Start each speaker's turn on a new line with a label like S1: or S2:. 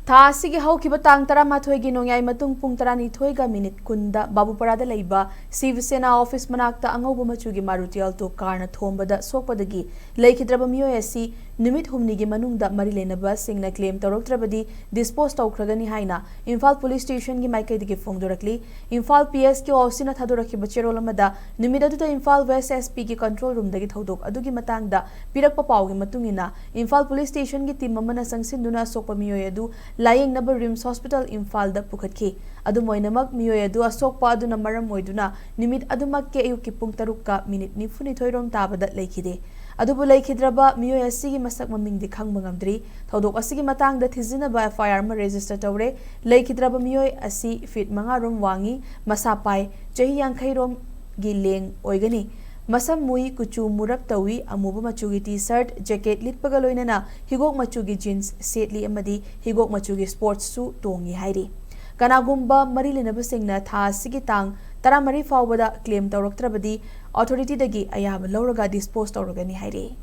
S1: ꯊꯥ ꯑꯁꯤꯒꯤ ꯍꯧꯈꯤꯕ ꯇꯥꯡ 13ꯒꯤ ꯅꯣꯡꯌꯥꯏ ꯃꯇꯨꯡ ꯄꯨꯡ 12ꯒ ꯃꯤꯅꯤꯠ 10ꯗ ꯕꯥꯕꯨꯄꯔꯥꯗ ꯂꯩꯕ ꯁꯤꯕꯁꯦꯅꯥ ꯑꯣꯐꯤꯁ ꯃꯅꯥꯛꯇ ꯑꯉꯧꯕ ꯃꯆꯨꯒꯤ ꯃꯥꯔꯨꯇꯤ ꯑꯜꯇꯣ ꯀꯥꯔꯅ ꯊꯣꯝꯕꯗ ꯁꯣꯛꯄꯗꯒꯤ ꯂꯩꯈꯤꯗ꯭ꯔꯕ ꯃꯤꯑꯣꯏ ꯑꯁꯤ ꯅꯨꯃꯤꯠ ꯍꯨꯝꯅꯤꯒꯤ ꯃꯅꯨꯡꯗ ꯃꯔꯤ ꯂꯩꯅꯕ ꯁꯤꯡꯅ ꯀ꯭ꯂꯦꯝ ꯇꯧꯔꯛꯇ꯭ꯔꯕꯗꯤ ꯗꯤꯁꯄꯣꯁ ꯇꯧꯈ꯭ꯔꯒꯅꯤ ꯍꯥꯏꯅ ꯏꯝꯐꯥꯜ ꯄꯨꯂꯤꯁ ꯁ꯭ꯇꯦꯁꯟꯒꯤ ꯃꯥꯏꯀꯩꯗꯒꯤ ꯐꯣꯡꯗꯣꯔꯛꯂꯤ꯫ ꯏꯝꯐꯥꯜ PSꯀꯤ ꯑꯣꯐꯤꯁꯅ ꯊꯥꯗꯣꯔꯛꯈꯤꯕ ꯆꯦꯔꯣꯜ ꯑꯃꯗ ꯅꯨꯃꯤꯠ ꯑꯗꯨꯗ ꯏꯝꯐꯥꯜ ꯋꯦꯁ SPꯒꯤ ꯀꯟꯇ꯭ꯔꯣꯜ ꯔꯨꯝꯗꯒꯤ ꯊꯧꯗꯣꯛ ꯑꯗꯨꯒꯤ ꯃꯇꯥꯡꯗ ꯄꯤꯔꯛꯄ ꯄꯥꯎꯒꯤ ꯃꯇꯨꯡꯏꯟꯅ ꯏꯝꯐꯥꯜ ꯄꯨꯂꯤꯁ ꯁ꯭ꯇꯦꯁꯟꯒꯤ ꯇꯤꯝ ꯑꯃꯅ ꯆꯪꯁꯤꯟꯗꯨꯅ ꯑꯁꯣꯛꯄ ꯃꯤꯑꯣꯏ ꯑꯗꯨ ꯂꯥꯌꯦꯡꯅꯕ Hospital Imphal Pukhatki. Adumoinamak Mioedu Asokpa Aduna Maram Moiduna, Numit Adumake Yuki Punktaruka, Minute Nifuni Toirom Tabadat Lakide. Adubu Lakidraba, Mio Asigi Masak Maming the Kang Mangamdri, Todo Asigi Matang that Hizina by a firearm register Tore, Lakidraba Mio Asi Fit Mangarum Wangi, Masapai, Jahiyan Kairom Giling Oigani. Masam Mui Kuchu Murap Tawi, Amuba Machugi T-shirt, jacket lit pagaloinana, Higok Machugi jeans, Setli Amadi, Higok Machugi sports suit, Tongi Haidi. Kanagumba, Leinaba Singna, Tha Sigitang, Taramari Fawada, claim Touraktrabadi, authority dagi Ayab Loraga Dispose Toukhragani Haidi.